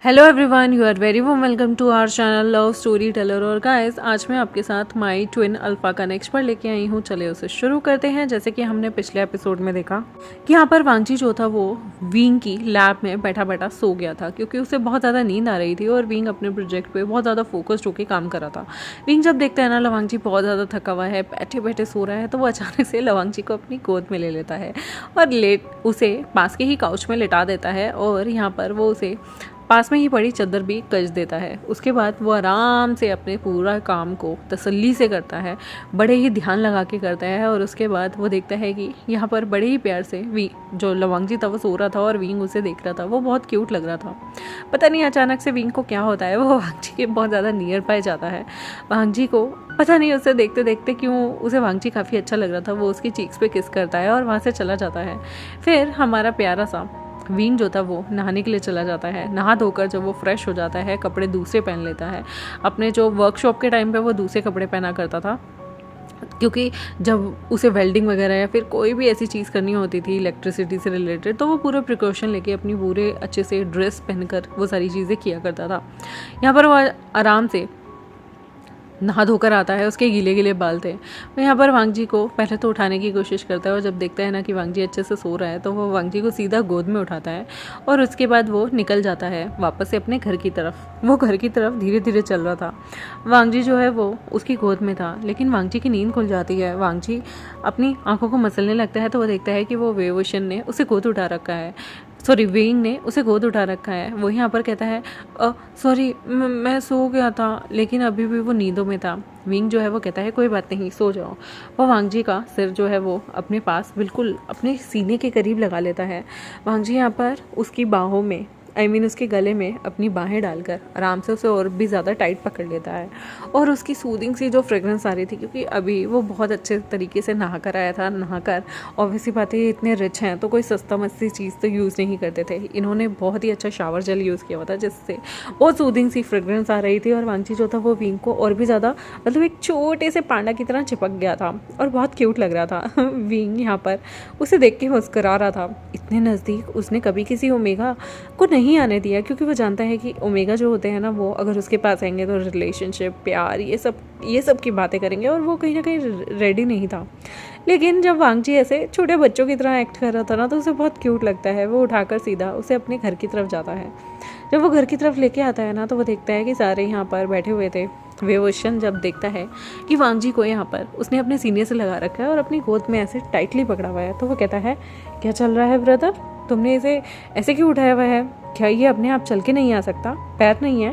Hello everyone, you are very warm welcome to our channel love story teller. और guys, आज मैं आपके साथ माई ट्विन अल्फा का नेक्स्ट पार्ट लेके आई हूँ। चले उसे शुरू करते हैं। जैसे कि हमने पिछले एपिसोड में देखा कि यहाँ पर वांगजी जो था वो विंग की लैब में बैठा बैठा सो गया था, क्योंकि उसे बहुत ज़्यादा नींद आ रही थी और विंग अपने प्रोजेक्ट पे बहुत ज़्यादा फोकस्ड होकर काम कर रहा था। विंग जब देखता है ना लवांगजी बहुत ज़्यादा थका हुआ है, बैठे बैठे सो रहा है, तो वो अचानक से लवांगजी को अपनी गोद में ले लेता है और उसे पास के ही काउच में लिटा देता है और यहाँ पर वो उसे पास में ही पड़ी चादर भी कस देता है। उसके बाद वो आराम से अपने पूरा काम को तसल्ली से करता है, बड़े ही ध्यान लगा के करता है। और उसके बाद वो देखता है कि यहाँ पर बड़े ही प्यार से जो लवांगजी था वो सो रहा था और विंग उसे देख रहा था। वो बहुत क्यूट लग रहा था। पता नहीं अचानक से विंग को क्या होता है, वो वांगजी के बहुत ज़्यादा नियर पाए जाता है। वांगजी को पता नहीं उसे देखते देखते क्यों उसे वांगजी काफ़ी अच्छा लग रहा था। वो उसकी चीक्स पे किस करता है और वहाँ से चला जाता है। फिर हमारा प्यारा सा विंग जो था वो नहाने के लिए चला जाता है। नहा धोकर जब वो फ्रेश हो जाता है, कपड़े दूसरे पहन लेता है। अपने जो वर्कशॉप के टाइम पे वो दूसरे कपड़े पहना करता था, क्योंकि जब उसे वेल्डिंग वगैरह या फिर कोई भी ऐसी चीज़ करनी होती थी इलेक्ट्रिसिटी से रिलेटेड, तो वो पूरा प्रिकॉशन लेके अपनी पूरे अच्छे से ड्रेस पहनकर वो सारी चीज़ें किया करता था। यहाँ पर वो आराम से नहा धोकर आता है, उसके गीले गीले बाल थे। वो यहाँ पर वांगजी को पहले तो उठाने की कोशिश करता है और जब देखता है ना कि वांगजी अच्छे से सो रहा है तो वो वांगजी को सीधा गोद में उठाता है और उसके बाद वो निकल जाता है वापस से अपने घर की तरफ। वो घर की तरफ धीरे धीरे चल रहा था। वांगजी जो है वो उसकी गोद में था, लेकिन वांगजी की नींद खुल जाती है। वांगजी अपनी आंखों को मसलने लगता है तो वो देखता है कि वो वेवोशन ने उसे गोद उठा रखा है। सॉरी, विंग ने उसे गोद उठा रखा है। वो यहाँ पर कहता है सॉरी मैं सो गया था, लेकिन अभी भी वो नींदों में था। विंग जो है वो कहता है कोई बात नहीं, सो जाओ। वो वांगजी का सिर जो है वो अपने पास बिल्कुल अपने सीने के करीब लगा लेता है। वांगजी यहाँ पर उसकी बाहों में उसके गले में अपनी बाहें डालकर आराम से उसे और भी ज़्यादा टाइट पकड़ लेता है और उसकी सूदिंग सी जो फ्रेगरेंस आ रही थी, क्योंकि अभी वो बहुत अच्छे तरीके से नहा कर आया था। नहाकर ऑब्वियसली बात है, ये इतने रिच हैं तो कोई सस्ता मस्ती चीज़ तो यूज़ नहीं करते थे। इन्होंने बहुत ही अच्छा शावर जेल यूज़ किया हुआ था, जिससे बहुत सूदिंग सी फ्रेगरेंस आ रही थी। और वांगजी जो था वो विंग को और भी ज़्यादा मतलब एक छोटे से पांडा की तरह चिपक गया था और बहुत क्यूट लग रहा था। विंग यहाँ पर उसे देख के मुस्करा रहा था। इतने नज़दीक उसने कभी किसी ओमेगा को नहीं आने दिया, क्योंकि वो जानता है कि ओमेगा जो होते हैं ना, वो अगर उसके पास आएंगे तो रिलेशनशिप, प्यार, ये सब की बातें करेंगे और वो कहीं ना कहीं रेडी नहीं था। लेकिन जब वांगजी ऐसे छोटे बच्चों की तरह एक्ट कर रहा था ना, तो उसे बहुत क्यूट लगता है। वो उठाकर सीधा उसे अपने घर की तरफ जाता है। जब वो घर की तरफ लेके आता है ना, तो वो देखता है कि सारे यहाँ पर बैठे हुए थे। वेवोशन जब देखता है कि वांगजी को यहाँ पर उसने अपने सीने से लगा रखा है और अपनी गोद में ऐसे टाइटली पकड़ा हुआ है, तो वो कहता है क्या चल रहा है ब्रदर, तुमने इसे ऐसे क्यों उठाया हुआ है? क्या ये अपने आप चल के नहीं आ सकता? पैर नहीं है?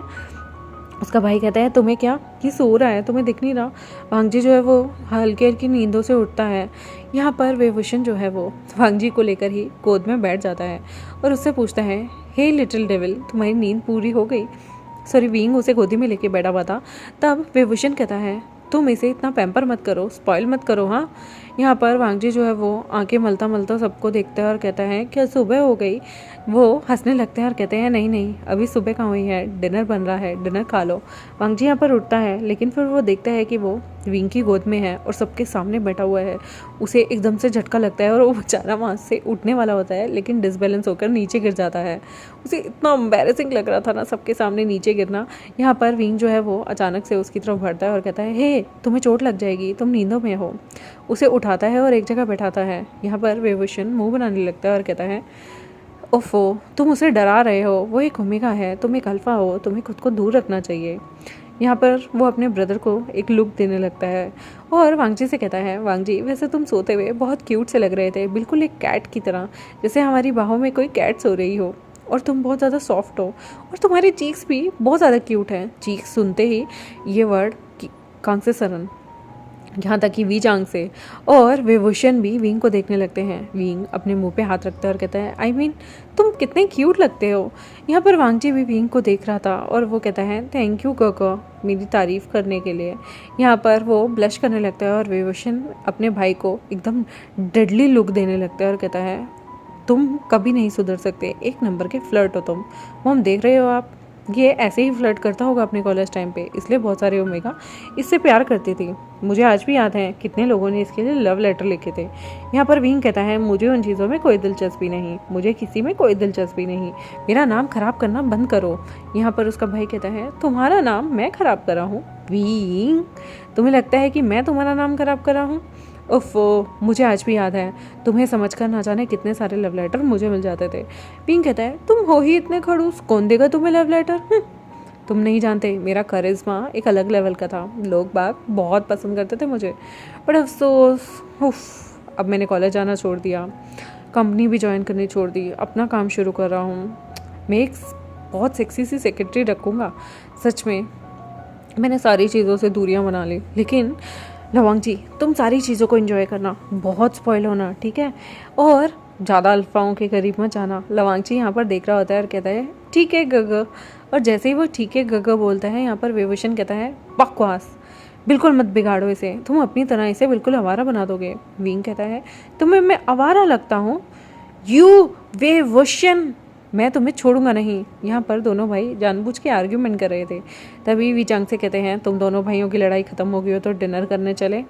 उसका भाई कहता है तुम्हें क्या, ये सो रहा है, तुम्हें दिख नहीं रहा? वांगजी जो है वो हल्की हल्की नींदों से उठता है। यहाँ पर वेवोशन जो है वो वांगजी को लेकर ही गोद में बैठ जाता है और उससे पूछता है, हे लिटिल डेविल, तुम्हारी नींद पूरी हो गई? सॉरी, विंग उसे गोदी में लेके बैठा हुआ था। तब वेवोशन कहता है तुम इसे इतना पैम्पर मत करो, स्पॉइल मत करो। हाँ, यहाँ पर वांगजी जो है वो आंखें मलता मलता सबको देखता है और कहता है क्या सुबह हो गई? वो हंसने लगते हैं और कहते हैं नहीं नहीं, अभी सुबह कहाँ हुई है, डिनर बन रहा है, डिनर खा लो। वांगजी यहाँ पर उठता है, लेकिन फिर वो देखता है कि वो विंग की गोद में है और सबके सामने बैठा हुआ है। उसे एकदम से झटका लगता है और वो बेचारा वहाँ से उठने वाला होता है, लेकिन डिसबैलेंस होकर नीचे गिर जाता है। उसे इतना एम्बैरेसिंग लग रहा था ना सबके सामने नीचे गिरना। यहाँ पर विंग जो है वो अचानक से उसकी तरफ बढ़ता है और कहता है हे, तुम्हें चोट लग जाएगी, तुम नींदों में हो। उसे उठाता है और एक जगह बैठाता है। यहाँ पर वेवोशन मुंह बनाने लगता है और कहता है ओफो, तुम उसे डरा रहे हो, वो एक ओमेगा है, तुम एक अल्फा हो, तुम्हें खुद को दूर रखना चाहिए। यहाँ पर वो अपने ब्रदर को एक लुक देने लगता है और वांगजी से कहता है वांगजी, वैसे तुम सोते हुए बहुत क्यूट से लग रहे थे, बिल्कुल एक कैट की तरह, जैसे हमारी बाहों में कोई कैट सो रही हो। और तुम बहुत ज़्यादा सॉफ्ट हो और तुम्हारी चीक्स भी बहुत ज़्यादा क्यूट हैं। चीक्स सुनते ही ये वर्ड कांग से सरन, यहाँ तक कि वीचांग से और वेवोशन भी विंग को देखने लगते हैं। विंग अपने मुंह पे हाथ रखता है और कहता है आई मीन तुम कितने क्यूट लगते हो। यहाँ पर वांगजी भी विंग को देख रहा था और वो कहता है थैंक यू कोको, मेरी तारीफ़ करने के लिए। यहाँ पर वो ब्लश करने लगता है और वेवोशन अपने भाई को एकदम डेडली लुक देने लगता है और कहता है तुम कभी नहीं सुधर सकते, एक नंबर के फ्लर्ट हो तुम। वो हम देख रहे हो आप, ये ऐसे ही फ्लर्ट करता होगा अपने कॉलेज टाइम पे, इसलिए बहुत सारे ओमेगा इससे प्यार करती थी। मुझे आज भी याद है कितने लोगों ने इसके लिए लव लेटर लिखे थे। यहाँ पर विंग कहता है मुझे उन चीज़ों में कोई दिलचस्पी नहीं, मुझे किसी में कोई दिलचस्पी नहीं, मेरा नाम खराब करना बंद करो। यहाँ पर उसका भाई कहता है तुम्हारा नाम मैं खराब कर रहा हूँ? विंग, तुम्हें लगता है कि मैं तुम्हारा नाम खराब कर रहा हूँ? ओफो, मुझे आज भी याद है, तुम्हें समझकर ना जाने कितने सारे लव लेटर मुझे मिल जाते थे। विंग कहता है तुम हो ही इतने खड़ूस, कौन देगा तुम्हें लव लेटर? तुम नहीं जानते, मेरा करिश्मा एक अलग लेवल का था, लोग बाग बहुत पसंद करते थे मुझे। बट अफसोस, उफ, अब मैंने कॉलेज जाना छोड़ दिया, कंपनी भी ज्वाइन करनी छोड़ दी, अपना काम शुरू कर रहा हूँ। मैं एक बहुत सेक्सी सी सेक्रेटरी रखूँगा। सच में मैंने सारी चीज़ों से दूरियां बना ली। लेकिन लवंग जी, तुम सारी चीज़ों को एंजॉय करना, बहुत स्पॉइल होना, ठीक है? और ज़्यादा अल्फाओं के करीब मत जाना। लवंग जी यहाँ पर देख रहा होता है और कहता है ठीक है गग। और जैसे ही वो ठीक है गग बोलता है, यहाँ पर विभूषण कहता है बकवास, बिल्कुल मत बिगाड़ो इसे, तुम अपनी तरह इसे बिल्कुल आवारा बना दोगे। विंग कहता है तुम्हें मैं आवारा लगता हूँ? यू विभूषण, मैं तुम्हें छोड़ूंगा नहीं। यहाँ पर दोनों भाई जानबूझ के आर्ग्यूमेंट कर रहे थे। तभी वीचांग से कहते हैं तुम दोनों भाइयों की लड़ाई खत्म हो गई हो तो डिनर करने चले।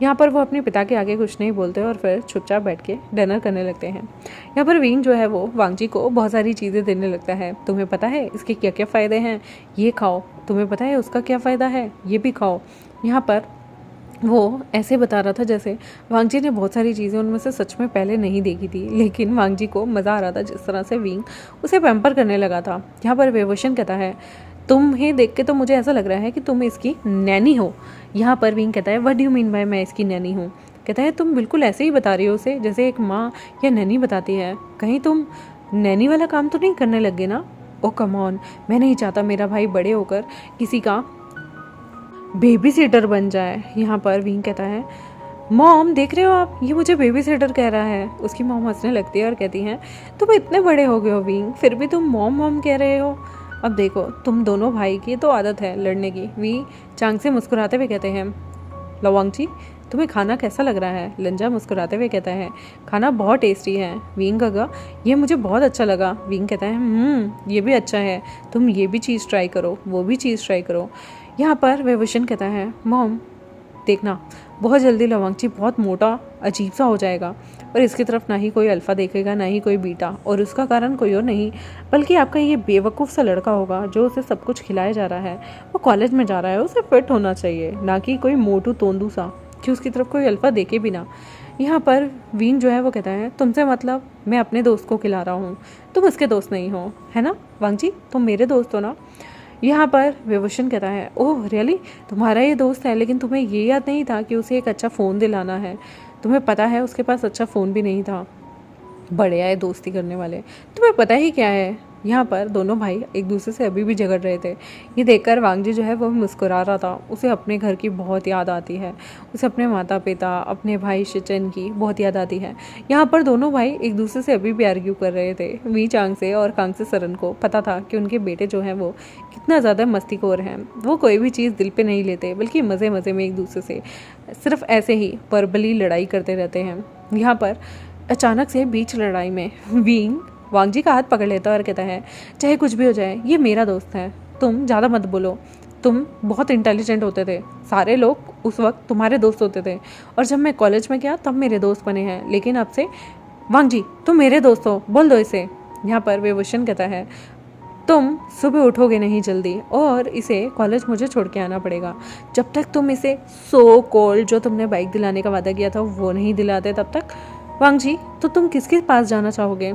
यहाँ पर वो अपने पिता के आगे कुछ नहीं बोलते और फिर चुपचाप बैठ के डिनर करने लगते हैं। यहाँ पर विंग जो है वो वांगजी को बहुत सारी चीज़ें देने लगता है। तुम्हें पता है इसके क्या क्या फ़ायदे हैं, ये खाओ। तुम्हें पता है उसका क्या फ़ायदा है, ये भी खाओ। यहाँ पर वो ऐसे बता रहा था जैसे वांगजी ने बहुत सारी चीज़ें उनमें से सच में पहले नहीं देखी थी, लेकिन वांगजी को मज़ा आ रहा था जिस तरह से विंग उसे पैम्पर करने लगा था। यहाँ पर विभूषण कहता है तुम्हें देख के तो मुझे ऐसा लग रहा है कि तुम इसकी नैनी हो। यहाँ पर विंग कहता है what do you mean by मैं इसकी नैनी हूँ? कहता है तुम बिल्कुल ऐसे ही बता रही हो उसे जैसे एक माँ या नैनी बताती है, कहीं तुम नैनी वाला काम तो नहीं करने लगे ना? ओ कम ऑन, मैं नहीं चाहता मेरा भाई बड़े होकर किसी का बेबी सिटर बन जाए। यहाँ पर विंग कहता है मॉम देख रहे हो आप, ये मुझे बेबी सिटर कह रहा है। उसकी मॉम हंसने लगती है और कहती हैं तुम इतने बड़े हो गए हो विंग, फिर भी तुम मॉम मॉम कह रहे हो। अब देखो तुम दोनों भाई की तो आदत है लड़ने की। वी चांग से मुस्कुराते हुए कहते हैं लवंग जी तुम्हें खाना कैसा लग रहा है? लंजा मुस्कुराते हुए कहता है खाना बहुत टेस्टी है। विंग कहा ये मुझे बहुत अच्छा लगा। विंग कहता है ये भी अच्छा है, तुम ये भी चीज़ ट्राई करो, वो भी चीज़ ट्राई करो। यहाँ पर विभूषण कहता है मॉम देखना बहुत जल्दी लवंगची बहुत मोटा अजीब सा हो जाएगा और इसकी तरफ ना ही कोई अल्फ़ा देखेगा ना ही कोई बीटा, और उसका कारण कोई और नहीं बल्कि आपका ये बेवकूफ़ सा लड़का होगा जो उसे सब कुछ खिलाया जा रहा है। वो कॉलेज में जा रहा है, उसे फिट होना चाहिए, ना कि कोई मोटू तोंदू सा कि उसकी तरफ कोई अल्फ़ा देखे भी ना। यहाँ पर वीन जो है वो कहता है तुमसे मतलब मैं अपने दोस्त को खिला रहा हूँ, तुम उसके दोस्त नहीं हो, है ना वांग जी, तुम मेरे दोस्त हो ना। यहाँ पर विभूषण कहता है ओह रियली, तुम्हारा ये दोस्त है, लेकिन तुम्हें ये याद नहीं था कि उसे एक अच्छा फ़ोन दिलाना है। तुम्हें पता है उसके पास अच्छा फ़ोन भी नहीं था। बड़े आए दोस्ती करने वाले, तुम्हें पता ही क्या है। यहाँ पर दोनों भाई एक दूसरे से अभी भी झगड़ रहे थे। ये देखकर वांगजी जो है वो मुस्कुरा रहा था। उसे अपने घर की बहुत याद आती है, उसे अपने माता पिता अपने भाई शिचन की बहुत याद आती है। यहाँ पर दोनों भाई एक दूसरे से अभी भी आर्ग्यू कर रहे थे। वी चांग से और कांग से सरन को पता था कि उनके बेटे जो हैं वो कितना ज़्यादा मस्तीखोर हैं। वो कोई भी चीज़ दिल पे नहीं लेते बल्कि मज़े मज़े में एक दूसरे से सिर्फ ऐसे ही वर्बली लड़ाई करते रहते हैं। यहाँ पर अचानक से बीच लड़ाई में वींग वांगजी का हाथ पकड़ लेता है और कहता है चाहे कुछ भी हो जाए ये मेरा दोस्त है, तुम ज़्यादा मत बोलो। तुम बहुत इंटेलिजेंट होते थे, सारे लोग उस वक्त तुम्हारे दोस्त होते थे, और जब मैं कॉलेज में गया तब मेरे दोस्त बने हैं, लेकिन अब से वांगजी तुम मेरे दोस्त हो, बोल दो इसे। यहाँ पर विभूषण कहता है तुम सुबह उठोगे नहीं जल्दी और इसे कॉलेज मुझे छोड़ के आना पड़ेगा। जब तक तुम इसे सो कोल्ड जो तुमने बाइक दिलाने का वादा किया था वो नहीं दिलाते तब तक वांगजी तो तुम किसके पास जाना चाहोगे,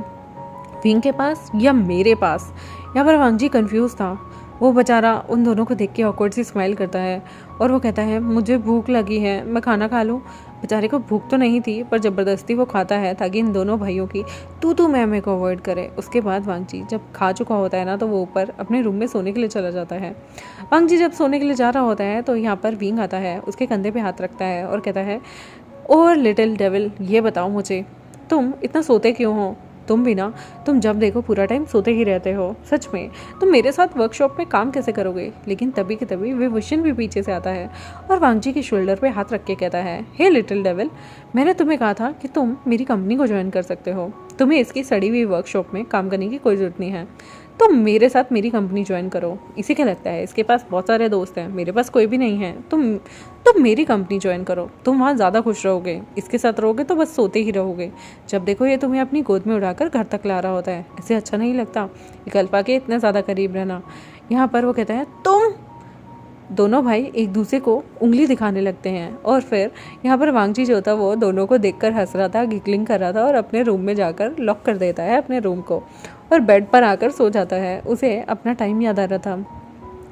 विंग के पास या मेरे पास? यहाँ पर वांगजी कंफ्यूज था। वो बेचारा उन दोनों को देख के ऑकवर्ड सी स्माइल करता है और वो कहता है मुझे भूख लगी है, मैं खाना खा लूँ। बेचारे को भूख तो नहीं थी पर ज़बरदस्ती वो खाता है ताकि इन दोनों भाइयों की तू मैं को अवॉइड करे। उसके बाद वांगजी जब खा चुका होता है ना तो वो ऊपर अपने रूम में सोने के लिए चला जाता है। वांगजी जब सोने के लिए जा रहा होता है तो यहाँ पर विंग आता है, उसके कंधे पे हाथ रखता है और कहता है और लिटिल डेविल ये बताओ मुझे तुम इतना सोते क्यों हो? तुम भी ना, तुम जब देखो पूरा टाइम सोते ही रहते हो। सच में तुम मेरे साथ वर्कशॉप में काम कैसे करोगे? लेकिन तभी के तभी विभूषण भी पीछे से आता है और वांगजी के शोल्डर पे हाथ रख के कहता है हे लिटिल डेविल, मैंने तुम्हें कहा था कि तुम मेरी कंपनी को ज्वाइन कर सकते हो, तुम्हें इसकी सड़ी हुई वर्कशॉप में काम करने की कोई ज़रूरत नहीं है। तुम मेरे साथ मेरी कंपनी ज्वाइन करो। इसे क्या लगता है, इसके पास बहुत सारे दोस्त हैं, मेरे पास कोई भी नहीं है, तुम मेरी कंपनी ज्वाइन करो, तुम वहाँ ज़्यादा खुश रहोगे, इसके साथ रहोगे तो बस सोते ही रहोगे, जब देखो ये तुम्हें अपनी गोद में उठाकर घर तक ला रहा होता है, ऐसे अच्छा नहीं लगता एक अल्फा के इतने ज़्यादा करीब रहना। यहाँ पर वो कहता है तुम। दोनों भाई एक दूसरे को उंगली दिखाने लगते हैं और फिर यहाँ पर वांगजी जो था वो दोनों को देखकर हंस रहा था, गिगलिंग कर रहा था और अपने रूम में जाकर लॉक कर देता है अपने रूम को और बेड पर आकर सो जाता है। उसे अपना टाइम याद आ रहा था।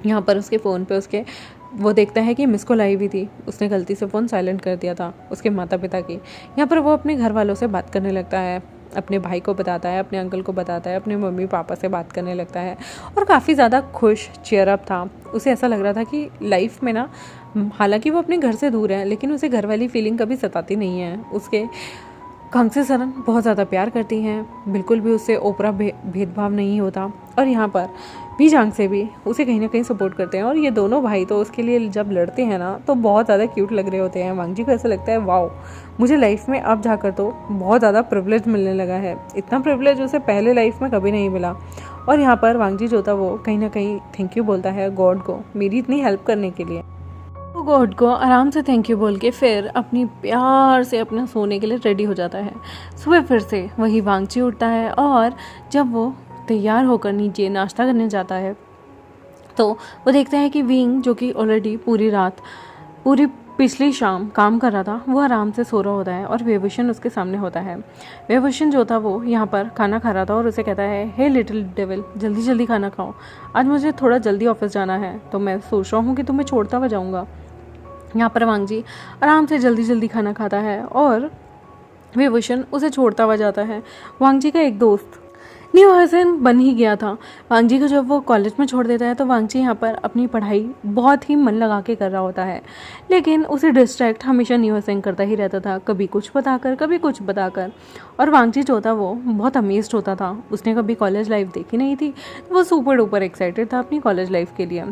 यहाँ पर उसके फ़ोन पे उसके वो देखता है कि मिस कॉल आई हुई थी, उसने गलती से फ़ोन साइलेंट कर दिया था उसके माता पिता की। यहाँ पर वो अपने घर वालों से बात करने लगता है, अपने भाई को बताता है, अपने अंकल को बताता है, अपने मम्मी पापा से बात करने लगता है और काफ़ी ज़्यादा खुश चीयर अप था। उसे ऐसा लग रहा था कि लाइफ में ना, हालांकि वो अपने घर से दूर है लेकिन उसे घर वाली फीलिंग कभी सताती नहीं है। उसके कांगसे सरन बहुत ज़्यादा प्यार करती हैं, बिल्कुल भी उससे ओपरा भेदभाव नहीं होता और यहाँ पर भी जांग से भी उसे कहीं ना कहीं सपोर्ट करते हैं और ये दोनों भाई तो उसके लिए जब लड़ते हैं ना तो बहुत ज़्यादा क्यूट लग रहे होते हैं। वांगजी को ऐसा लगता है वाओ, मुझे लाइफ में अब जाकर तो बहुत ज़्यादा प्रिविलेज मिलने लगा है, इतना प्रिविलेज उसे पहले लाइफ में कभी नहीं मिला। और यहाँ पर वांगजी जो था वो कहीं ना कहीं थैंक यू बोलता है गॉड को मेरी इतनी हेल्प करने के लिए। वो गॉड को आराम से थैंक यू बोल के फिर अपनी प्यार से अपना सोने के लिए रेडी हो जाता है। सुबह फिर से वही वांगजी उठता है और जब वो तैयार होकर नीचे नाश्ता करने जाता है तो वो देखता है कि विंग जो कि ऑलरेडी पूरी पिछली शाम काम कर रहा था वो आराम से सो रहा होता है और वेवुशन उसके सामने होता है। वेवुशन जो था वो यहाँ पर खाना खा रहा था और उसे कहता है हे लिटिल डेविल, जल्दी जल्दी खाना खाओ, आज मुझे थोड़ा जल्दी ऑफिस जाना है तो मैं सोच रहा हूँ कि तुम्हें छोड़ता हुआ जाऊँगा। यहाँ पर वांगजी आराम से जल्दी जल्दी खाना खाता है और वेवुशन उसे छोड़ता हुआ जाता है। वांगजी का एक दोस्त न्यू हसन बन ही गया था। वांगजी को जब वो कॉलेज में छोड़ देता है तो वांगजी यहाँ पर अपनी पढ़ाई बहुत ही मन लगा के कर रहा होता है, लेकिन उसे डिस्ट्रैक्ट हमेशा न्यू हसन करता ही रहता था, कभी कुछ बताकर कभी कुछ बताकर। और वांगजी जो था वो बहुत अमेज्ड होता था, उसने कभी कॉलेज लाइफ देखी नहीं थी, वो सुपर डुपर एक्साइटेड था अपनी कॉलेज लाइफ के लिए।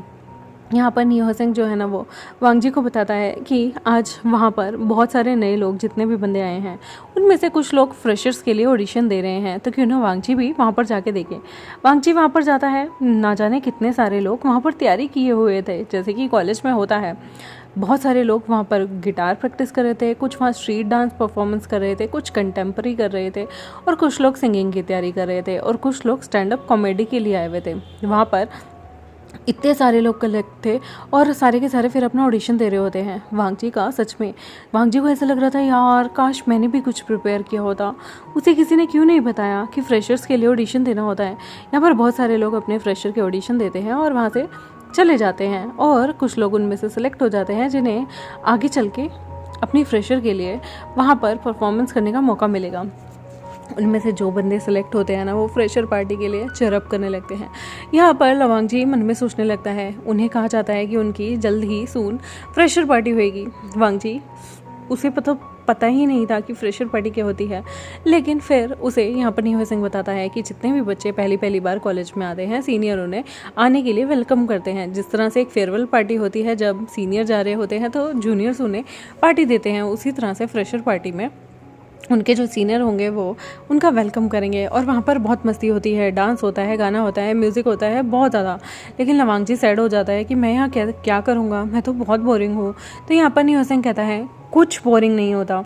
यहाँ पर न्यू हसन जो है ना वो वांगजी को बताता है कि आज वहाँ पर बहुत सारे नए लोग जितने भी बंदे आए हैं उनमें से कुछ लोग फ्रेशर्स के लिए ऑडिशन दे रहे हैं, तो क्यों ना वांगजी भी वहाँ पर जाके देखें। वांगजी वहाँ पर जाता है, ना जाने कितने सारे लोग वहाँ पर तैयारी किए हुए थे, जैसे कि कॉलेज में होता है। बहुत सारे लोग वहाँ पर गिटार प्रैक्टिस कर रहे थे, कुछ वहाँ स्ट्रीट डांस परफॉर्मेंस कर रहे थे, कुछ कंटेम्प्रेरी कर रहे थे और कुछ लोग सिंगिंग की तैयारी कर रहे थे और कुछ लोग स्टैंड अप कॉमेडी के लिए आए हुए थे। वहाँ पर इतने सारे लोग कलेक्ट थे और सारे के सारे फिर अपना ऑडिशन दे रहे होते हैं। वांगजी का सच में वांगजी को ऐसा लग रहा था यार काश मैंने भी कुछ प्रिपेयर किया होता, उसे किसी ने क्यों नहीं बताया कि फ्रेशर्स के लिए ऑडिशन देना होता है। यहाँ पर बहुत सारे लोग अपने फ्रेशर के ऑडिशन देते हैं और वहाँ से चले जाते हैं और कुछ लोग उनमें से सिलेक्ट हो जाते हैं जिन्हें आगे चल के अपनी फ्रेशर के लिए वहाँ पर परफॉर्मेंस करने का मौका मिलेगा। उनमें से जो बंदे सेलेक्ट होते हैं ना वो फ्रेशर पार्टी के लिए चेयरअप करने लगते हैं। यहाँ पर लवांगजी मन में सोचने लगता है, उन्हें कहा जाता है कि उनकी जल्द ही सून फ्रेशर पार्टी होएगी। वांगजी उसे पता ही नहीं था कि फ्रेशर पार्टी क्या होती है, लेकिन फिर उसे यहाँ पर न्यू हसन बताता है कि जितने भी बच्चे पहली बार कॉलेज में आते हैं सीनियर उन्हें आने के लिए वेलकम करते हैं। जिस तरह से एक फेयरवेल पार्टी होती है जब सीनियर जा रहे होते हैं तो जूनियर्स उन्हें पार्टी देते हैं, उसी तरह से फ्रेशर पार्टी में उनके जो सीनियर होंगे वो उनका वेलकम करेंगे। और वहाँ पर बहुत मस्ती होती है, डांस होता है, गाना होता है, म्यूज़िक होता है बहुत ज़्यादा। लेकिन लवांगजी सैड हो जाता है कि मैं यहाँ क्या करूँगा, मैं तो बहुत बोरिंग हूँ। तो यहाँ पर न्यू हसन कहता है कुछ बोरिंग नहीं होता,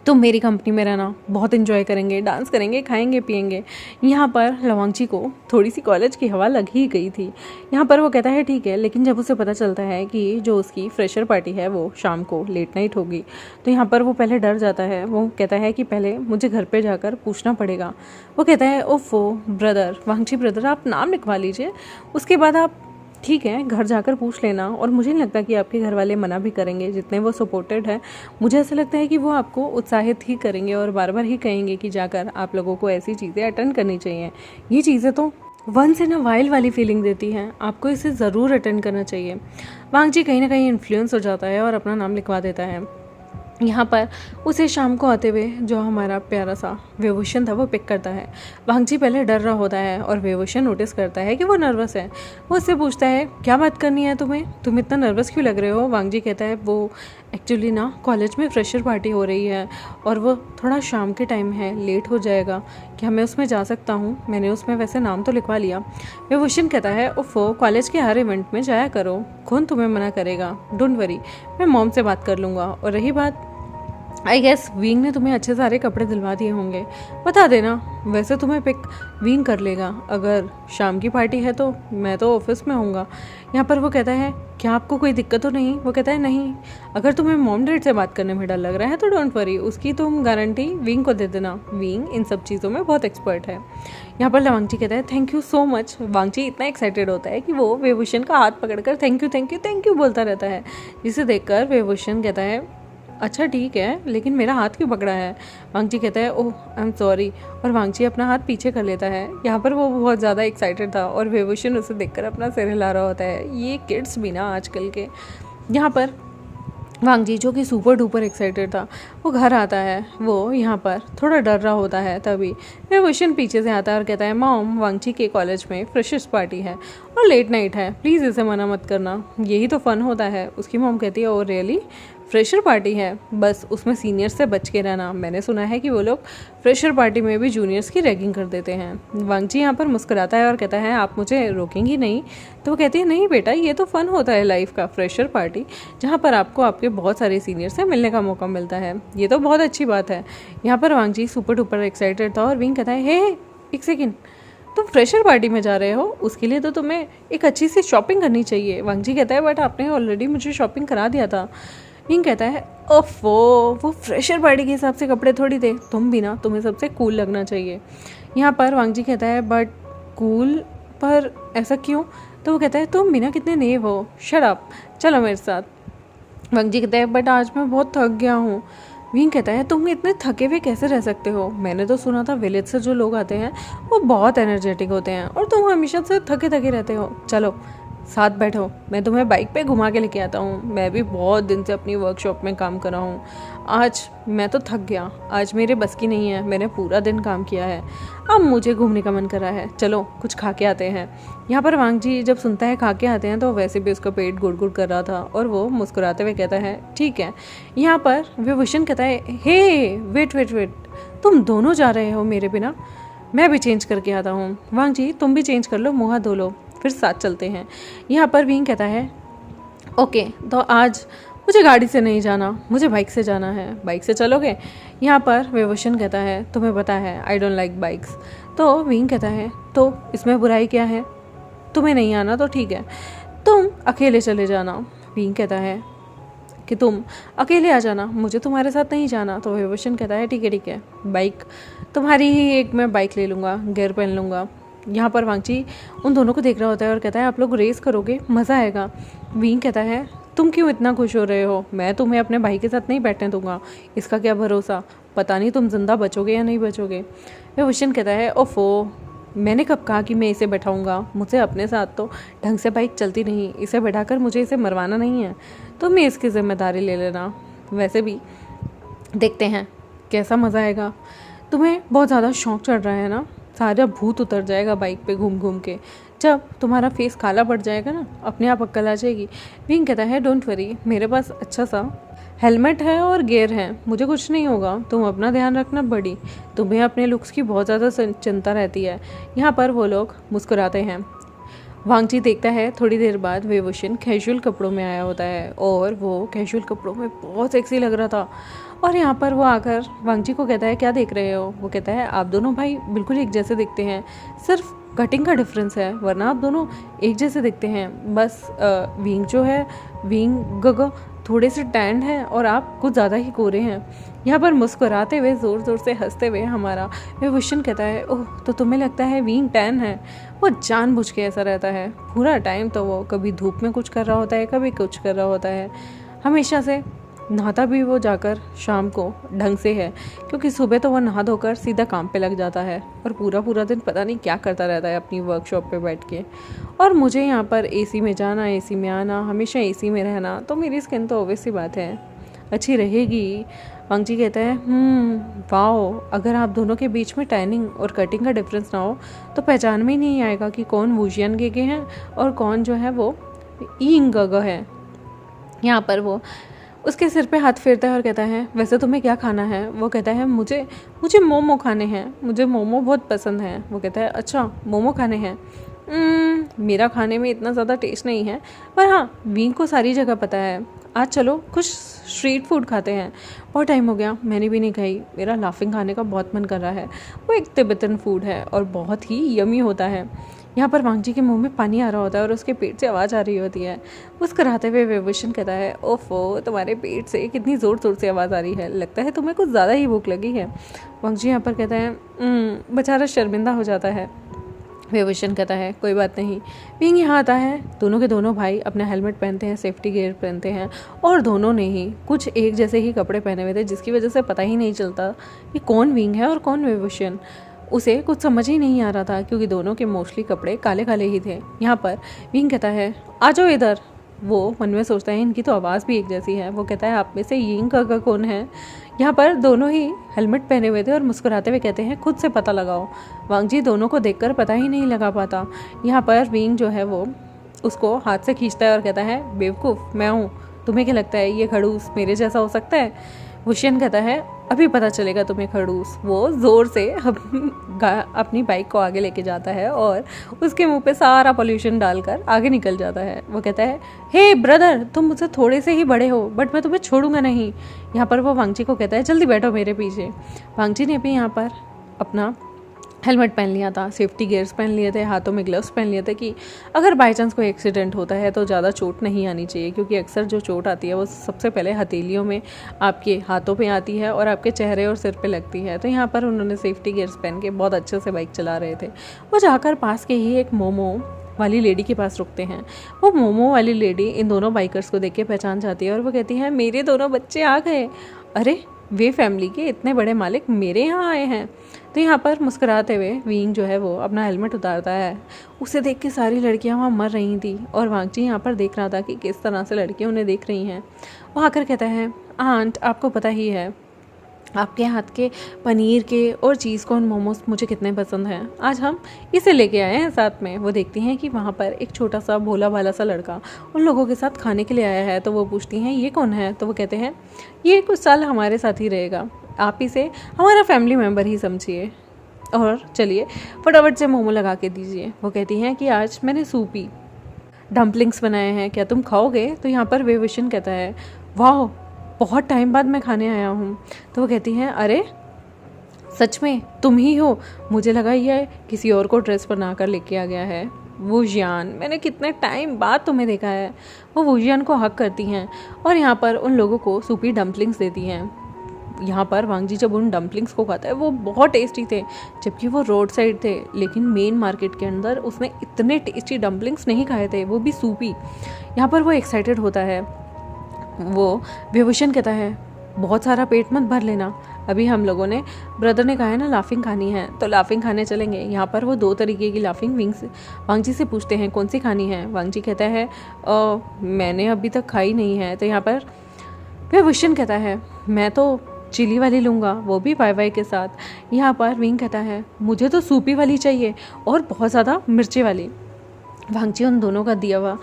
तुम मेरी कंपनी में रहना, बहुत इन्जॉय करेंगे, डांस करेंगे, खाएंगे पिएंगे। यहाँ पर लवांगजी को थोड़ी सी कॉलेज की हवा लग ही गई थी। यहाँ पर वो कहता है ठीक है, लेकिन जब उसे पता चलता है कि जो उसकी फ्रेशर पार्टी है वो शाम को लेट नाइट होगी तो यहाँ पर वो पहले डर जाता है। वो कहता है कि पहले मुझे घर पर जाकर पूछना पड़ेगा। वो कहता है ओफो ब्रदर, वांगजी ब्रदर आप नाम लिखवा लीजिए, उसके बाद आप ठीक है घर जाकर पूछ लेना। और मुझे नहीं लगता कि आपके घर वाले मना भी करेंगे, जितने वो सपोर्टेड है मुझे ऐसा लगता है कि वो आपको उत्साहित ही करेंगे और बार बार ही कहेंगे कि जाकर आप लोगों को ऐसी चीज़ें अटेंड करनी चाहिए। ये चीज़ें तो वंस इन अ वाइल वाली फीलिंग देती हैं, आपको इसे ज़रूर अटेंड करना चाहिए। वांगजी कहीं ना कहीं इन्फ्लुएंस हो जाता है और अपना नाम लिखवा देता है। यहाँ पर उसे शाम को आते हुए जो हमारा प्यारा सा विभूषण था वो पिक करता है। वांगजी पहले डर रहा होता है और विभूषण नोटिस करता है कि वो नर्वस है। वो उससे पूछता है क्या बात करनी है तुम्हें, तुम इतना नर्वस क्यों लग रहे हो। वांगजी कहता है वो एक्चुअली ना कॉलेज में फ्रेशर पार्टी हो रही है और वो थोड़ा शाम के टाइम है, लेट हो जाएगा, क्या मैं उसमें जा सकता हूँ। मैंने उसमें वैसे नाम तो लिखवा लिया। विभूषण कहता है ओफो, कॉलेज के हर इवेंट में जाया करो, कौन तुम्हें मना करेगा, डोंट वरी, मैं मॉम से बात कर लूँगा। और रही बात, आई गेस विंग ने तुम्हें अच्छे सारे कपड़े दिलवा दिए होंगे, बता देना, वैसे तुम्हें पिक विंग कर लेगा। अगर शाम की पार्टी है तो मैं तो ऑफिस में होऊंगा। यहाँ पर वो कहता है क्या आपको कोई दिक्कत तो नहीं। वो कहता है नहीं, अगर तुम्हें मॉम डैड से बात करने में डर लग रहा है तो डोंट वरी, उसकी तुम गारंटी विंग को दे देना, विंग इन सब चीज़ों में बहुत एक्सपर्ट है। यहाँ पर वांगजी कहता है थैंक यू सो मच। वांगजी इतना एक्साइटेड होता है कि वो विभूषण का हाथ पकड़कर thank you thank you thank you बोलता रहता है, जिसे देखकर विभूषण कहता है अच्छा ठीक है, लेकिन मेरा हाथ क्यों पकड़ा है। वांगजी कहता है ओह आई एम सॉरी, और वांगजी अपना हाथ पीछे कर लेता है। यहाँ पर वो बहुत ज़्यादा एक्साइटेड था और विभूषण उसे देखकर अपना सिर हिला रहा होता है। ये किड्स भी ना आजकल के। यहाँ पर वांगजी जो कि सुपर डुपर एक्साइटेड था वो घर आता है। वो यहाँ पर थोड़ा डर रहा होता है, तभी विभूषण पीछे से आता है और कहता है मॉम, वांगजी के कॉलेज में फ्रेशर्स पार्टी है और लेट नाइट है, प्लीज़ इसे मना मत करना, यही तो फ़न होता है। उसकी मॉम कहती है ओ रियली, फ्रेशर पार्टी है, बस उसमें सीनियर्स से बच के रहना, मैंने सुना है कि वो लोग फ्रेशर पार्टी में भी जूनियर्स की रैगिंग कर देते हैं। वांगजी यहाँ पर मुस्कुराता है और कहता है आप मुझे रोकेंगी नहीं। तो वो कहती है नहीं बेटा, ये तो फ़न होता है लाइफ का, फ्रेशर पार्टी जहाँ पर आपको आपके बहुत सारे सीनियर से मिलने का मौका मिलता है, ये तो बहुत अच्छी बात है। यहाँ पर वांगजी सुपर डुपर एक्साइटेड था और विंग कहता है हे एक सेकेंड, तुम फ्रेशर पार्टी में जा रहे हो, उसके लिए तो तुम्हें एक अच्छी सी शॉपिंग करनी चाहिए। वांगजी कहता है बट आपने ऑलरेडी मुझे शॉपिंग करा दिया था। विंग कहता है ओफो, वो फ्रेशर पार्टी के हिसाब से कपड़े थोड़ी थे, तुम भी ना, तुम्हें सबसे कूल लगना चाहिए। यहाँ पर वांगजी कहता है बट कूल, पर ऐसा क्यों। तो वो कहता है तुम भी ना कितने नेव हो, शट अप, चलो मेरे साथ। वांगजी कहता है बट आज मैं बहुत थक गया हूँ। विंग कहता है तुम इतने थके हुए कैसे रह सकते हो, मैंने तो सुना था विलेज से जो लोग आते हैं वो बहुत एनर्जेटिक होते हैं और तुम हमेशा से थके थके रहते हो, चलो साथ बैठो, मैं तुम्हें बाइक पे घुमा के लेके आता हूँ, मैं भी बहुत दिन से अपनी वर्कशॉप में काम कर रहा हूँ, आज मैं तो थक गया, आज मेरे बस की नहीं है, मैंने पूरा दिन काम किया है, अब मुझे घूमने का मन कर रहा है, चलो कुछ खा के आते हैं। यहाँ पर वांगजी जब सुनता है खा के आते हैं तो वैसे भी उसका पेट गुड़ गुड़ कर रहा था और वो मुस्कुराते हुए कहता है ठीक है। यहाँ पर विभूषण कहता है हे वेट वेट वेट, तुम दोनों जा रहे हो मेरे बिना, मैं भी चेंज करके आता हूँ। वांगजी तुम भी चेंज कर लो, मुँह हाथ धो लो, फिर साथ चलते हैं। यहाँ पर विंग कहता है ओके, तो आज मुझे गाड़ी से नहीं जाना, मुझे बाइक से जाना है, बाइक से चलोगे। यहाँ पर विभूषण कहता है तुम्हें पता है आई डोंट लाइक बाइक्स। तो विंग कहता है तो इसमें बुराई क्या है, तुम्हें नहीं आना तो ठीक है, तुम अकेले चले जाना। विंग कहता है कि तुम अकेले आ जाना, मुझे तुम्हारे साथ नहीं जाना। तो विभूषण कहता है ठीक है, बाइक तुम्हारी ही एक मैं बाइक ले लूँगा, गियर पहन लूँगा। यहाँ पर वांगजी उन दोनों को देख रहा होता है और कहता है आप लोग रेस करोगे, मज़ा आएगा। विंग कहता है तुम क्यों इतना खुश हो रहे हो, मैं तुम्हें अपने भाई के साथ नहीं बैठने दूंगा, इसका क्या भरोसा, पता नहीं तुम जिंदा बचोगे या नहीं बचोगे। विभूषण कहता है ओफो, मैंने कब कहा कि मैं इसे बैठाऊंगा, मुझे अपने साथ तो ढंग से बाइक चलती नहीं, इसे बैठाकर मुझे इसे मरवाना नहीं है, तो मैं इसकी जिम्मेदारी ले लेना, वैसे भी देखते हैं कैसा मज़ा आएगा। तुम्हें बहुत ज़्यादा शौक चढ़ रहा है ना, सारा भूत उतर जाएगा बाइक पे घूम घूम के, जब तुम्हारा फेस काला पड़ जाएगा ना अपने आप अक्ल आ जाएगी। विंग कहता है डोंट वरी, मेरे पास अच्छा सा हेलमेट है और गियर है, मुझे कुछ नहीं होगा, तुम अपना ध्यान रखना बड़ी, तुम्हें अपने लुक्स की बहुत ज़्यादा चिंता रहती है। यहाँ पर वो लोग मुस्कुराते हैं। वांगजी देखता है थोड़ी देर बाद विभूषण कैजुअल कपड़ों में आया होता है और वो कैजुअल कपड़ों में बहुत सेक्सी लग रहा था। और यहाँ पर वो आकर वांगजी को कहता है क्या देख रहे हो। वो कहता है आप दोनों भाई बिल्कुल एक जैसे दिखते हैं, सिर्फ कटिंग का डिफरेंस है, वरना आप दोनों एक जैसे दिखते हैं, बस विंग जो है, विंग गग थोड़े से टैंड हैं और आप कुछ ज़्यादा ही गोरे हैं। यहाँ पर मुस्कुराते हुए ज़ोर ज़ोर से हंसते हुए हमारा विभूषण कहता है ओह, तो तुम्हें लगता है विंग टैन है, वो जानबूझ के ऐसा रहता है, पूरा टाइम तो वो कभी धूप में कुछ कर रहा होता है, कभी कुछ कर रहा होता है, हमेशा से नहाता भी वो जाकर शाम को ढंग से है, क्योंकि सुबह तो वो नहा धोकर सीधा काम पे लग जाता है और पूरा पूरा दिन पता नहीं क्या करता रहता है अपनी वर्कशॉप पे बैठ के। और मुझे यहाँ पर एसी में जाना, एसी में आना, हमेशा एसी में रहना, तो मेरी स्किन तो ऑब्वियस सी बात है अच्छी रहेगी। वांग जी कहता है वाओ, अगर आप दोनों के बीच में टैनिंग और कटिंग का डिफरेंस ना हो तो पहचान में ही नहीं आएगा कि कौन वुशियन गेगे हैं और कौन जो है वो यिंग गेगे है। यहाँ पर वो उसके सिर पे हाथ फेरता है और कहता है वैसे तुम्हें क्या खाना है? वो कहता है मुझे मुझे मोमो खाने हैं, मुझे मोमो बहुत पसंद है। वो कहता है अच्छा मोमो खाने हैं। मेरा खाने में इतना ज़्यादा टेस्ट नहीं है, पर हाँ विंग को सारी जगह पता है। आज चलो कुछ स्ट्रीट फूड खाते हैं, बहुत टाइम हो गया मैंने भी नहीं खाई, मेरा लाफिंग खाने का बहुत मन कर रहा है। वो एक तिब्बतन फूड है और बहुत ही यमी होता है। यहाँ पर वांग जी के मुंह में पानी आ रहा होता है और उसके पेट से आवाज़ आ रही होती है। मुस्कुराते हुए विभूषण कहता है ओफो, तुम्हारे पेट से कितनी ज़ोर ज़ोर से आवाज़ आ रही है, लगता है तुम्हें कुछ ज़्यादा ही भूख लगी है। वांग जी यहाँ पर कहता है बेचारा शर्मिंदा हो जाता है। विभूषण कहता है कोई बात नहीं। विंग यहाँ आता है, दोनों के दोनों भाई अपना हेलमेट पहनते हैं, सेफ्टी गियर पहनते हैं और दोनों ने ही कुछ एक जैसे ही कपड़े पहने हुए थे, जिसकी वजह से पता ही नहीं चलता कि कौन विंग है और कौन विभूषण। उसे कुछ समझ ही नहीं आ रहा था क्योंकि दोनों के मोस्टली कपड़े काले काले ही थे। यहाँ पर विंग कहता है आ जाओ इधर। वो मन में सोचता है इनकी तो आवाज़ भी एक जैसी है। वो कहता है आप में से यिंग गेगे कौन है? यहाँ पर दोनों ही हेलमेट पहने हुए थे और मुस्कुराते हुए कहते हैं खुद से पता लगाओ। वांग जी दोनों को देखकर पता ही नहीं लगा पाता। यहाँ पर विंग जो है वो उसको हाथ से खींचता है और कहता है बेवकूफ़ मैं हूँ, तुम्हें क्या लगता है ये खड़ूस मेरे जैसा हो सकता है? वुशियन कहता है अभी पता चलेगा तुम्हें खड़ूस। वो ज़ोर से अपनी बाइक को आगे लेके जाता है और उसके मुंह पे सारा पोल्यूशन डालकर आगे निकल जाता है। वो कहता है हे ब्रदर, तुम मुझसे थोड़े से ही बड़े हो बट मैं तुम्हें छोड़ूंगा नहीं। यहाँ पर वो वांग जी को कहता है जल्दी बैठो मेरे पीछे। वांग जी ने भी यहाँ पर अपना हेलमेट पहन लिया था, सेफ्टी गियर्स पहन लिए थे, हाथों में ग्लव्स पहन लिए थे कि अगर बाई चांस कोई एक्सीडेंट होता है तो ज़्यादा चोट नहीं आनी चाहिए, क्योंकि अक्सर जो चोट आती है वो सबसे पहले हथेलियों में, आपके हाथों पे आती है और आपके चेहरे और सिर पे लगती है। तो यहाँ पर उन्होंने सेफ्टी गियर्स पहन के बहुत अच्छे से बाइक चला रहे थे। वो जाकर पास के ही एक मोमो वाली लेडी के पास रुकते हैं। वो मोमो वाली लेडी इन दोनों बाइकर्स को देख के पहचान जाती है और वो कहती है मेरे दोनों बच्चे आ गए, अरे वे फैमिली के इतने बड़े मालिक मेरे यहाँ आए हैं। तो यहाँ पर मुस्कुराते हुए विंग जो है वो अपना हेलमेट उतारता है। उसे देख के सारी लड़कियाँ वहाँ मर रही थी और वांग जी यहाँ पर देख रहा था कि किस तरह से लड़कियाँ उन्हें देख रही हैं। वो आकर कहता है आंट, आपको पता ही है आपके हाथ के पनीर के और चीज़ कॉर्न मोमोज मुझे कितने पसंद हैं, आज हम इसे लेके आए हैं साथ में। वो देखती हैं कि वहाँ पर एक छोटा सा भोला भाला सा लड़का उन लोगों के साथ खाने के लिए आया है। तो वो पूछती हैं ये कौन है? तो वो कहते हैं ये कुछ साल हमारे साथ ही रहेगा, आप इसे हमारा फैमिली मेम्बर ही समझिए और चलिए फटाफट से मोमो लगा के दीजिए। वो कहती हैं कि आज मैंने सूपी डम्पलिंग्स बनाए हैं, क्या तुम खाओगे? तो यहाँ पर विभूषण कहता है वाह, बहुत टाइम बाद मैं खाने आया हूँ। तो वो कहती हैं अरे सच में तुम ही हो, मुझे लगा ये किसी और को ड्रेस बना कर लेके आ गया है। वुशियान, मैंने कितने टाइम बाद तुम्हें देखा है। वो वुशियान को हक करती हैं और यहाँ पर उन लोगों को सूपी डम्पलिंग्स देती हैं। यहाँ पर वांग जी जब उन डम्पलिंग्स को खाता है वो बहुत टेस्टी थे, जबकि वो रोड साइड थे, लेकिन मेन मार्केट के अंदर उसने इतने टेस्टी डम्पलिंग्स नहीं खाए थे, वो भी सूपी। यहाँ पर वो एक्साइटेड होता है। वो विभूषण कहता है बहुत सारा पेट मत भर लेना, अभी हम लोगों ने, ब्रदर ने कहा है ना लाफिंग खानी है तो लाफिंग खाने चलेंगे। यहाँ पर वो 2 तरीके की लाफिंग विंग्स वांग जी से पूछते हैं कौन सी खानी है। वांग जी कहता है मैंने अभी तक खाई नहीं है। तो यहाँ पर विभूषण कहता है मैं तो चिली वाली लूँगा, वो भी वाई वाई के साथ। यहाँ पर विंग कहता है मुझे तो सूपी वाली चाहिए और बहुत ज़्यादा मिर्ची वाली। वांग जी उन दोनों का दिया हुआ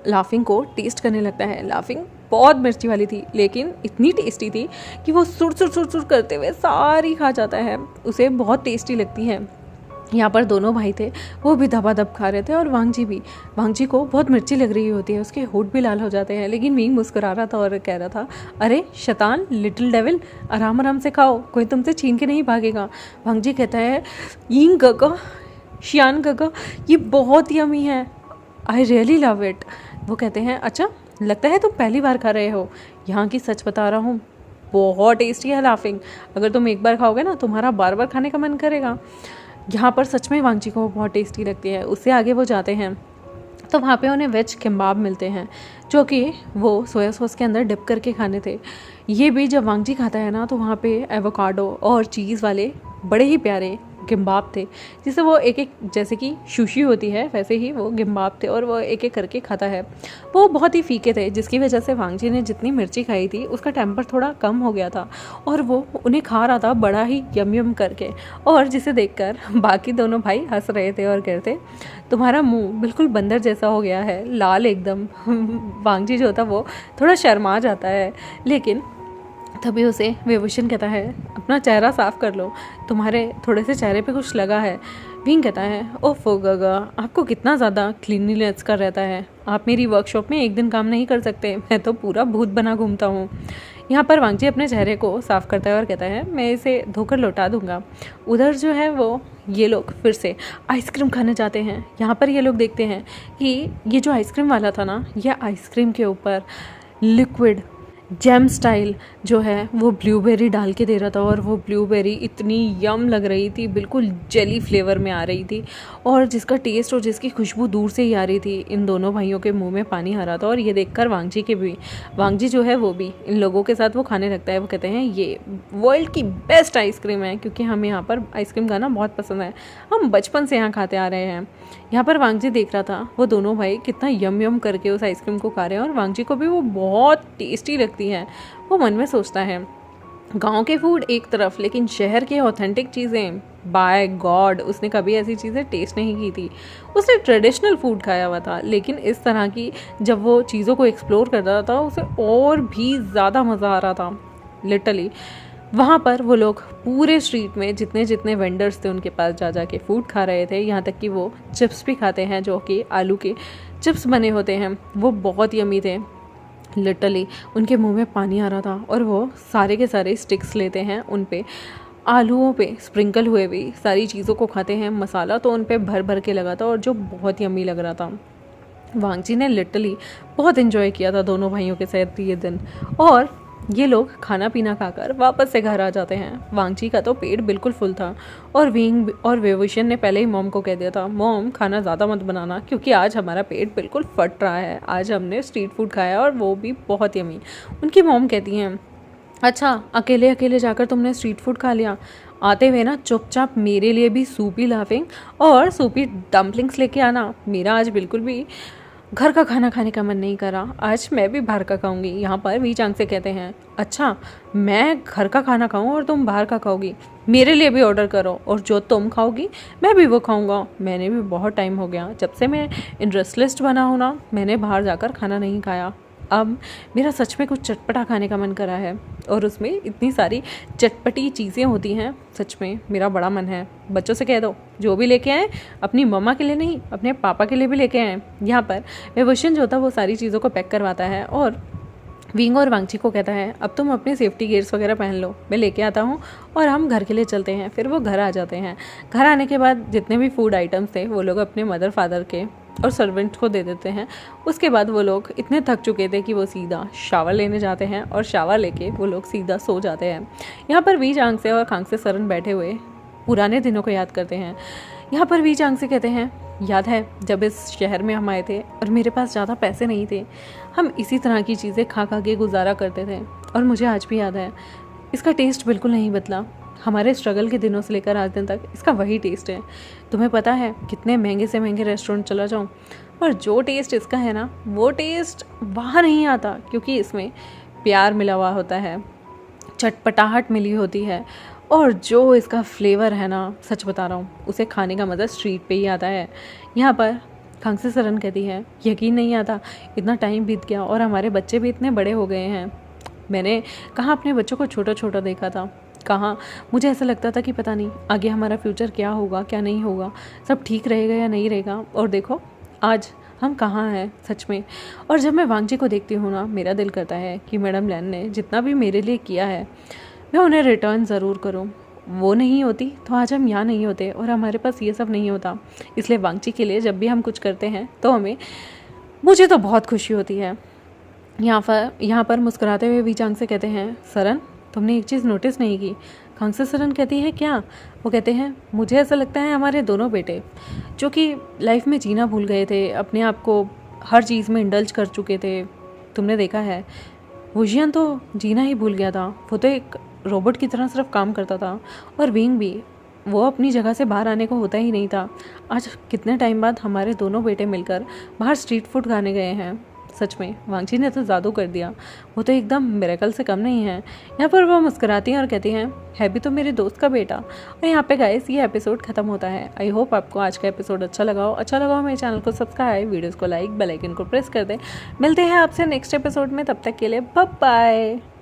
लाफिंग को टेस्ट करने लगता है। लाफिंग बहुत मिर्ची वाली थी लेकिन इतनी टेस्टी थी कि वो सुर सुर सुर सुर करते हुए सारी खा जाता है, उसे बहुत टेस्टी लगती है। यहाँ पर दोनों भाई थे वो भी दबादब खा रहे थे और वांग जी भी। वांग जी को बहुत मिर्ची लग रही होती है, उसके होंठ भी लाल हो जाते हैं, लेकिन विंग मुस्कुरा रहा था और कह रहा था अरे शैतान, लिटिल डेविल, आराम आराम से खाओ, कोई तुमसे छीन के नहीं भागेगा। वांग जी कहता है यिंग गेगे, शियान गेगे, ये बहुत यमी है, आई रियली लव इट। वो कहते हैं अच्छा लगता है तुम पहली बार खा रहे हो, यहाँ की सच बता रहा हूँ बहुत टेस्टी है लाफिंग, अगर तुम एक बार खाओगे ना तुम्हारा बार बार खाने का मन करेगा। यहाँ पर सच में वांग जी को बहुत टेस्टी लगती है। उससे आगे वो जाते हैं तो वहाँ पे उन्हें वेज किम्बाब मिलते हैं जो कि वो सोया सॉस के अंदर डिप करके खाने थे। ये भी जब वांग जी खाता है ना तो वहाँ पे एवोकाडो और चीज़ वाले बड़े ही प्यारे गिम्बाप थे, जिसे वो एक एक, जैसे कि सुशी होती है वैसे ही वो गिम्बाप थे और वो एक एक करके खाता है। वो बहुत ही फीके थे, जिसकी वजह से वांग जी ने जितनी मिर्ची खाई थी उसका टेम्पर थोड़ा कम हो गया था और वो उन्हें खा रहा था बड़ा ही यम यम करके, और जिसे देखकर बाकी दोनों भाई हंस रहे थे और कहते, तुम्हारा मुंह बिल्कुल बंदर जैसा हो गया है, लाल एकदम। वांग जी जो था वो थोड़ा शर्मा जाता है, लेकिन तभी उसे विभूषण कहता है, अपना चेहरा साफ कर लो, तुम्हारे थोड़े से चेहरे पे कुछ लगा है। विंग कहता है, ओफो गगा, आपको कितना ज़्यादा क्लीनलीनेस का रहता है, आप मेरी वर्कशॉप में एक दिन काम नहीं कर सकते, मैं तो पूरा भूत बना घूमता हूँ। यहाँ पर वांग जी अपने चेहरे को साफ करता है और कहता है, मैं इसे धोकर लौटा दूंगा। उधर जो है वो ये लोग फिर से आइसक्रीम खाने जाते हैं। यहाँ पर ये लोग देखते हैं कि ये जो आइसक्रीम वाला था ना, ये आइसक्रीम के ऊपर लिक्विड जैम स्टाइल जो है वो ब्लूबेरी डाल के दे रहा था, और वो ब्लूबेरी इतनी यम लग रही थी, बिल्कुल जेली फ्लेवर में आ रही थी, और जिसका टेस्ट और जिसकी खुशबू दूर से ही आ रही थी। इन दोनों भाइयों के मुंह में पानी आ रहा था, और ये देखकर वांग जी जो है वो भी इन लोगों के साथ वो खाने लगता है। वो कहते हैं, ये वर्ल्ड की बेस्ट आइसक्रीम है, क्योंकि हमें यहाँ पर आइसक्रीम खाना बहुत पसंद है, हम बचपन से यहाँ खाते आ रहे हैं। यहाँ पर वांग जी देख रहा था वो दोनों भाई कितना यम यम करके उस आइसक्रीम को खा रहे हैं, और वांग जी को भी वो बहुत टेस्टी लगती है। वो मन में सोचता है, गांव के फूड एक तरफ, लेकिन शहर के ऑथेंटिक चीज़ें, बाय गॉड उसने कभी ऐसी चीज़ें टेस्ट नहीं की थी। उसने ट्रेडिशनल फूड खाया हुआ था, लेकिन इस तरह की जब वो चीज़ों को एक्सप्लोर कर रहा था उसे और भी ज़्यादा मज़ा आ रहा था। लिटरली वहाँ पर वो लोग पूरे स्ट्रीट में जितने जितने वेंडर्स थे उनके पास जा जा के फूड खा रहे थे, यहाँ तक कि वो चिप्स भी खाते हैं, जो कि आलू के चिप्स बने होते हैं, वो बहुत यमी थे। लिटरली उनके मुंह में पानी आ रहा था, और वो सारे के सारे स्टिक्स लेते हैं, उन पे आलूओं पे स्प्रिंकल हुए हुई सारी चीज़ों को खाते हैं। मसाला तो उन पे भर भर के लगा था, और जो बहुत यमी लग रहा था। वांग जी ने लिटरली बहुत इन्जॉय किया था दोनों भाइयों के साथ ये दिन, और ये लोग खाना पीना खाकर वापस से घर आ जाते हैं। वांग जी का तो पेट बिल्कुल फुल था, और विंग और विभूषण ने पहले ही मॉम को कह दिया था, मॉम खाना ज़्यादा मत बनाना, क्योंकि आज हमारा पेट बिल्कुल फट रहा है, आज हमने स्ट्रीट फूड खाया और वो भी बहुत यमी। उनकी मॉम कहती हैं, अच्छा अकेले अकेले जाकर तुमने स्ट्रीट फूड खा लिया, आते हुए ना चुपचाप मेरे लिए भी सूपी लाफिंग और सूपी डम्पलिंग्स लेके आना, मेरा आज बिल्कुल भी घर का खाना खाने का मन नहीं करा, आज मैं भी बाहर का खाऊंगी। यहाँ पर वी चांग से कहते हैं, अच्छा मैं घर का खाना खाऊं और तुम बाहर का खाओगी, मेरे लिए भी ऑर्डर करो, और जो तुम खाओगी मैं भी वो खाऊंगा। मैंने भी बहुत टाइम हो गया, जब से मैं इंडस्ट्रियलिस्ट बना हूँ ना, मैंने बाहर जाकर खाना नहीं खाया। अब मेरा सच में कुछ चटपटा खाने का मन करा है, और उसमें इतनी सारी चटपटी चीज़ें होती हैं, सच में मेरा बड़ा मन है। बच्चों से कह दो जो भी लेके आए, अपनी मम्मा के लिए नहीं अपने पापा के लिए भी लेके आए। यहाँ पर विभूषण जो था वो सारी चीज़ों को पैक करवाता है, और विंग और वांग जी को कहता है, अब तुम अपने सेफ्टी गियर्स वगैरह पहन लो, मैं लेके आता हूँ और हम घर के लिए चलते हैं। फिर वो घर आ जाते हैं। घर आने के बाद जितने भी फूड आइटम्स थे वो लोग अपने मदर फादर के और सर्वेंट को दे देते हैं। उसके बाद वो लोग इतने थक चुके थे कि वो सीधा शावर लेने जाते हैं, और शावर लेके वो लोग सीधा सो जाते हैं। यहाँ पर वी चांग से और खांग से सरन बैठे हुए पुराने दिनों को याद करते हैं। यहाँ पर वी चांग से कहते हैं, याद है जब इस शहर में हम आए थे और मेरे पास ज़्यादा पैसे नहीं थे, हम इसी तरह की चीज़ें खा खा के गुजारा करते थे, और मुझे आज भी याद है इसका टेस्ट बिल्कुल नहीं बदला। हमारे स्ट्रगल के दिनों से लेकर आज दिन तक इसका वही टेस्ट है। तुम्हें पता है कितने महंगे से महंगे रेस्टोरेंट चला जाऊँ, पर जो टेस्ट इसका है ना, वो टेस्ट वहाँ नहीं आता, क्योंकि इसमें प्यार मिला हुआ होता है, चटपटाहट मिली होती है, और जो इसका फ्लेवर है ना, सच बता रहा हूँ, उसे खाने का मज़ा स्ट्रीट पे ही आता है। यहाँ पर खांग से सरन कहती है, यकीन नहीं आता इतना टाइम बीत गया और हमारे बच्चे भी इतने बड़े हो गए हैं। मैंने कहाँ अपने बच्चों को छोटा छोटा देखा था, कहाँ मुझे ऐसा लगता था कि पता नहीं आगे हमारा फ्यूचर क्या होगा क्या नहीं होगा, सब ठीक रहेगा या नहीं रहेगा, और देखो आज हम कहाँ हैं सच में। और जब मैं वांग जी को देखती हूँ ना, मेरा दिल करता है कि मैडम लैन ने जितना भी मेरे लिए किया है मैं उन्हें रिटर्न ज़रूर करूँ। वो नहीं होती तो आज हम यहाँ नहीं होते, और हमारे पास ये सब नहीं होता। इसलिए वांग जी के लिए जब भी हम कुछ करते हैं तो मुझे तो बहुत खुशी होती है। यहाँ पर मुस्कुराते हुए वी चांग से कहते हैं, सरन तुमने एक चीज़ नोटिस नहीं की? खांग से सरन कहती है, क्या? वो कहते हैं, मुझे ऐसा लगता है हमारे दोनों बेटे जो कि लाइफ में जीना भूल गए थे, अपने आप को हर चीज़ में इंडल्ज कर चुके थे। तुमने देखा है वुजियन तो जीना ही भूल गया था, वो तो एक रोबोट की तरह सिर्फ काम करता था, और विंग भी वो अपनी जगह से बाहर आने को होता ही नहीं था। आज कितने टाइम बाद हमारे दोनों बेटे मिलकर बाहर स्ट्रीट फूड खाने गए हैं। सच में वांगची ने तो जादू कर दिया, वो तो एकदम मिरेकल से कम नहीं है। यहाँ पर वो मुस्कुराती हैं और कहती हैं, है भी तो मेरे दोस्त का बेटा। और यहाँ पे गाइस ये एपिसोड खत्म होता है। आई होप आपको आज का एपिसोड अच्छा लगा हो मेरे चैनल को सब्सक्राइब, वीडियोस को लाइक, बेल आइकन को प्रेस कर दें। मिलते हैं आपसे नेक्स्ट एपिसोड में, तब तक के लिए बाय बाय।